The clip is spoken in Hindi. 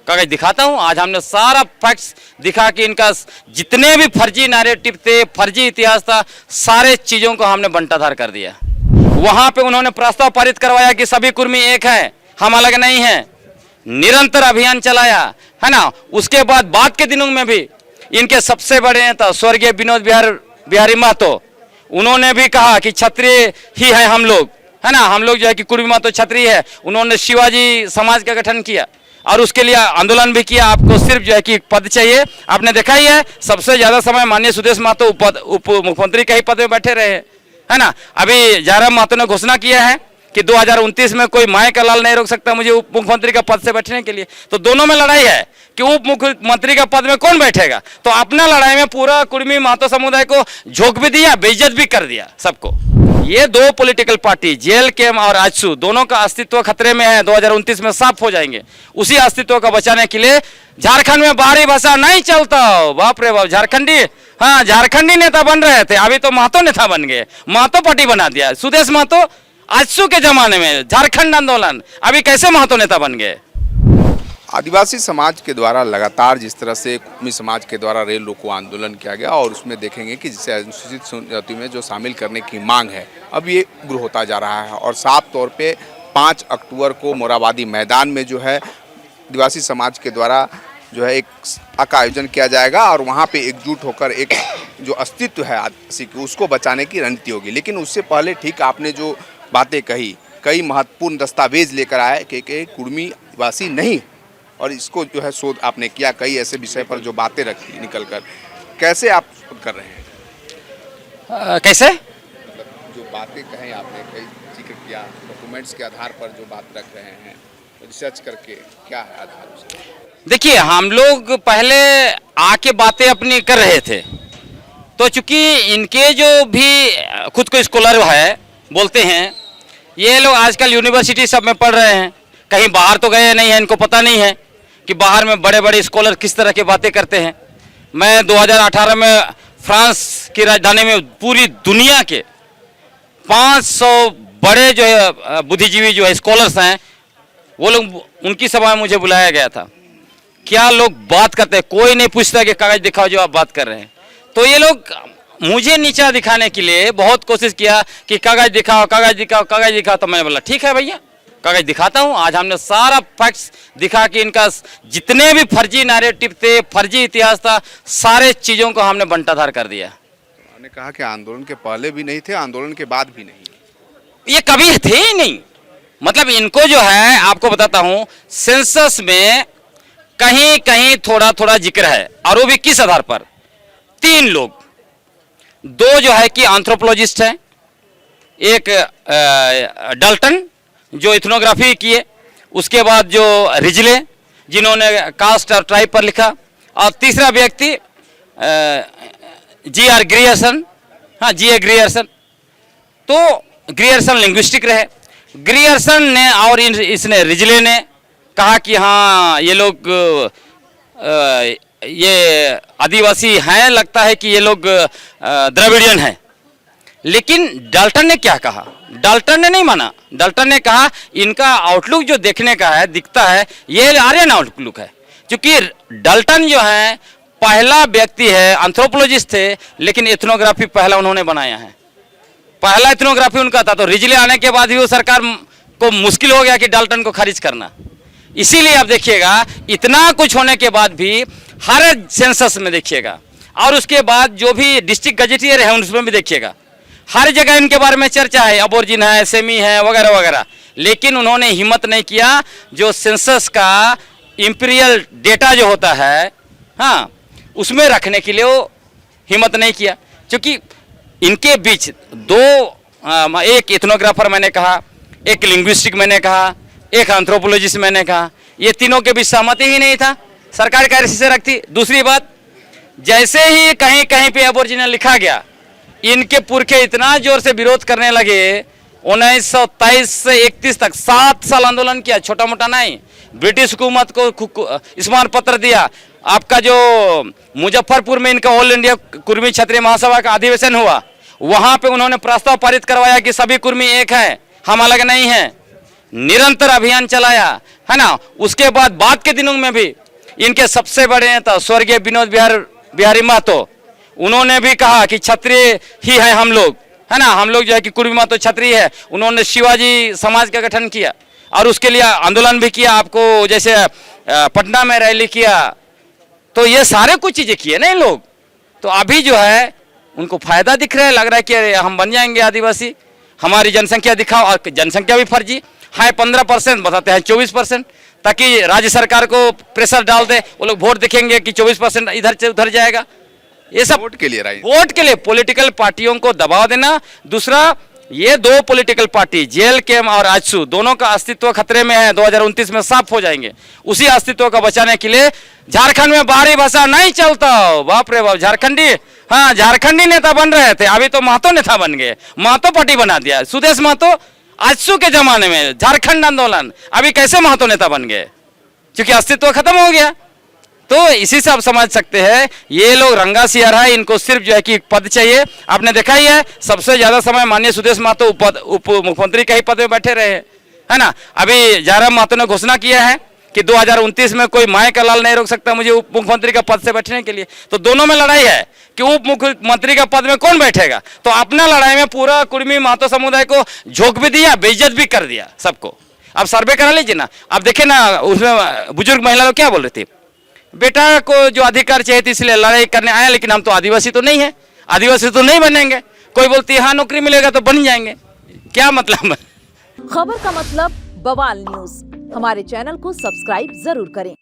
कागज दिखाता हूं। आज हमने सारा फैक्ट्स दिखा कि इनका जितने भी फर्जी नैरेटिव थे, फर्जी इतिहास था, सारे चीजों को हमने बंटाधार कर दिया। वहां पे उन्होंने प्रस्ताव पारित करवाया कि सभी कुर्मी एक है, हम अलग नहीं हैं। निरंतर अभियान चलाया है ना। उसके बाद के दिनों में भी इनके सबसे बड़े नेता स्वर्गीय विनोद बिहारी महतो, उन्होंने भी कहा कि क्षत्रिय ही है हम लोग, है ना। हम लोग जो है कि कुर्मी महतो क्षत्रिय है। उन्होंने शिवाजी समाज का गठन किया और उसके लिए आंदोलन भी किया। आपको सिर्फ जो है कि पद चाहिए। आपने देखा ही है, सबसे ज्यादा समय माननीय सुदेश महतो उप मुख्यमंत्री के ही पद में बैठे रहे, है ना। अभी जयराम महतो ने घोषणा किया है कि 2029 में कोई माए का लाल नहीं रोक सकता मुझे उप मुख्यमंत्री का पद से बैठने के लिए। तो दोनों में लड़ाई है कि उप मुख्यमंत्री का पद में कौन बैठेगा। तो अपना लड़ाई में पूरा कुर्मी महतो समुदाय को झोंक भी दिया, बेइज्जत भी कर दिया सबको। ये दो पॉलिटिकल पार्टी जेएलके और आजसू दोनों का अस्तित्व खतरे में है। 2029 में साफ हो जाएंगे। उसी अस्तित्व को बचाने के लिए झारखंड में बाहरी भाषा नहीं चलता। बाप रे बाप, झारखंडी, हाँ झारखंडी नेता बन रहे थे, अभी तो महतो नेता बन गए, महतो पार्टी बना दिया। सुदेश महतो आजसू के जमाने में झारखंड आंदोलन, अभी कैसे महतो नेता बन गए। आदिवासी समाज के द्वारा लगातार जिस तरह से कुर्मी समाज के द्वारा रेल रोको आंदोलन किया गया और उसमें देखेंगे कि जिसे अनुसूचित जाति में जो शामिल करने की मांग है अब ये उग्र होता जा रहा है। और साफ तौर पे 5 अक्टूबर को मोराबादी मैदान में जो है आदिवासी समाज के द्वारा जो है एक का आयोजन किया जाएगा और वहाँ पे एकजुट होकर एक जो अस्तित्व है आदिवासी की उसको बचाने की रणनीति होगी। लेकिन उससे पहले ठीक आपने जो बातें कही, कई महत्वपूर्ण दस्तावेज लेकर आए कि कुर्मी आदिवासी नहीं, और इसको जो है शोध आपने किया, कई ऐसे विषय पर जो बातें रखी निकल कर, कैसे आप शोध कर रहे हैं? कैसे मतलब जो बातें कहें आपने, कई जिक्र किया, डॉक्यूमेंट्स के आधार पर जो बात रख रहे हैं, रिसर्च करके क्या है आधार उसका? देखिए, हम लोग पहले आके बातें अपनी कर रहे थे, तो चूंकि इनके जो भी खुद को स्कॉलर है बोलते हैं, ये लोग आजकल यूनिवर्सिटी सब में पढ़ रहे हैं, कहीं बाहर तो गए नहीं है, इनको पता नहीं है कि बाहर में बड़े बड़े स्कॉलर किस तरह की बातें करते हैं। मैं 2018 में फ्रांस की राजधानी में पूरी दुनिया के 500 बड़े जो है बुद्धिजीवी जो है स्कॉलर्स हैं, वो लोग, उनकी सभा में मुझे बुलाया गया था। क्या लोग बात करते हैं, कोई नहीं पूछता कि कागज दिखाओ जो आप बात कर रहे हैं। तो ये लोग मुझे नीचा दिखाने के लिए बहुत कोशिश किया कि कागज दिखाओ, कागज दिखाओ, कागज दिखाओ। तो मैंने बोला ठीक है भैया, कागज दिखाता हूं। आज हमने सारा फैक्ट्स दिखा कि इनका जितने भी फर्जी नैरेटिव थे, फर्जी इतिहास था, सारे चीजों को हमने बंटाधार कर दिया। उन्होंने कहा कि आंदोलन के पहले भी नहीं थे, आंदोलन के बाद भी नहीं, ये कभी थे ही नहीं। मतलब इनको जो है आपको बताता हूं, सेंसस में कहीं कहीं थोड़ा थोड़ा जिक्र है, और वो भी किस आधार पर? 3 लोग, 2 जो है कि एंथ्रोपोलॉजिस्ट हैं, एक डाल्टन जो इथनोग्राफी किए, उसके बाद जो रिजले जिन्होंने कास्ट और ट्राइब पर लिखा, और तीसरा व्यक्ति जी.आर. ग्रियर्सन, हाँ जी.ए. ग्रियर्सन। तो ग्रियर्सन लिंग्विस्टिक रहे। ग्रियर्सन ने और इसने रिजले ने कहा कि हाँ ये लोग ये आदिवासी हैं, लगता है कि ये लोग द्रविडियन हैं। लेकिन डाल्टन ने क्या कहा? डाल्टन ने नहीं माना। डाल्टन ने कहा इनका आउटलुक जो देखने का है, दिखता है, ये आर्यन आउटलुक है। क्योंकि डाल्टन जो है पहला व्यक्ति है, एंथ्रोपोलॉजिस्ट थे, लेकिन एथनोग्राफी पहला उन्होंने बनाया है, पहला एथनोग्राफी उनका था। तो रिजले आने के बाद ही वो सरकार को मुश्किल हो गया कि डाल्टन को खारिज करना। इसीलिए आप देखिएगा, इतना कुछ होने के बाद भी हर सेंसस में देखिएगा, और उसके बाद जो भी डिस्ट्रिक्ट गजेटियर है उसमें भी देखिएगा, हर जगह इनके बारे में चर्चा है, अबोर्जिन है, सेमी है, वगैरह वगैरह। लेकिन उन्होंने हिम्मत नहीं किया जो सेंसस का इंपीरियल डेटा जो होता है, हाँ, उसमें रखने के लिए वो हिम्मत नहीं किया। क्योंकि इनके बीच 2 एक इथनोग्राफर मैंने कहा, एक लिंग्विस्टिक मैंने कहा, एक एंथ्रोपोलॉजिस्ट मैंने कहा, ये तीनों के बीच सहमति ही नहीं था, सरकार कैसे से रखती। दूसरी बात, जैसे ही कहीं कहीं पे अबोर्जिनल लिखा गया, इनके पुरखे इतना जोर से विरोध करने लगे। 1923 से 31 तक 7 साल आंदोलन किया, छोटा मोटा नहीं। ब्रिटिश हुकूमत को स्मारक पत्र दिया। आपका जो मुजफ्फरपुर में इनका ऑल इंडिया कुर्मी क्षत्रिय महासभा का अधिवेशन हुआ, वहां पे उन्होंने प्रस्ताव पारित करवाया कि सभी कुर्मी एक है, हम अलग नहीं हैं। निरंतर अभियान चलाया, है ना। उसके बाद के दिनों में भी इनके सबसे बड़े नेता स्वर्गीय विनोद बिहारी महतो, उन्होंने भी कहा कि क्षत्रिय ही है हम लोग, है ना। हम लोग जो है कि कुर्मी महतो क्षत्रिय है। उन्होंने शिवाजी समाज का गठन किया और उसके लिए आंदोलन भी किया, आपको जैसे पटना में रैली किया। तो ये सारे कुछ चीजें किए ना इन लोग। तो अभी जो है उनको फायदा दिख रहा है, लग रहा है कि अरे हम बन जाएंगे आदिवासी, हमारी जनसंख्या दिखाओ। और जनसंख्या भी फर्जी है, 15% बताते हैं 24%, ताकि राज्य सरकार को प्रेशर डाल दे। वो लोग वोट दिखेंगे कि 24% इधर से उधर जाएगा। ये सब वोट के लिए, वोट के लिए पॉलिटिकल पार्टियों को दबाव देना। दूसरा, ये दो पॉलिटिकल पार्टी JLK और आजसू दोनों का अस्तित्व खतरे में है, 2029 में साफ हो जाएंगे। उसी अस्तित्व को बचाने के लिए झारखंड में बाहरी भाषा नहीं चलता। बाप रे बाप, झारखंडी, हाँ झारखंडी नेता बन रहे थे, अभी तो महतो नेता बन गए, महतो पार्टी बना दिया। सुदेश महतो आजसू के जमाने में झारखंड आंदोलन, अभी कैसे महतो नेता बन गए, क्योंकि अस्तित्व खत्म हो गया। तो इसी से आप समझ सकते हैं ये लोग रंगा सियार है, इनको सिर्फ जो है कि पद चाहिए। आपने देखा ही है, सबसे ज्यादा समय माननीय सुदेश महतो उप मुख्यमंत्री के ही पद में बैठे रहे, है ना। अभी जयराम महतो ने घोषणा किया है कि 2029 में कोई माए का लाल नहीं रोक सकता मुझे उप मुख्यमंत्री का पद से बैठने के लिए। तो दोनों में लड़ाई है कि उप मुख्यमंत्री का पद में कौन बैठेगा। तो अपना लड़ाई में पूरा कुर्मी महतो समुदाय को झोंक भी दिया, बेइज्जत भी कर दिया सबको। अब सर्वे करा लीजिए ना, अब देखे ना, उसमें बुजुर्ग महिला लोग क्या बोल रही थी, बेटा को जो अधिकार चाहिए थी इसलिए लड़ाई करने आया, लेकिन हम तो आदिवासी तो नहीं है, आदिवासी तो नहीं बनेंगे। कोई बोलती है हाँ नौकरी मिलेगा तो बन जाएंगे, क्या मतलब। खबर का मतलब बवाल न्यूज, हमारे चैनल को सब्सक्राइब जरूर करें।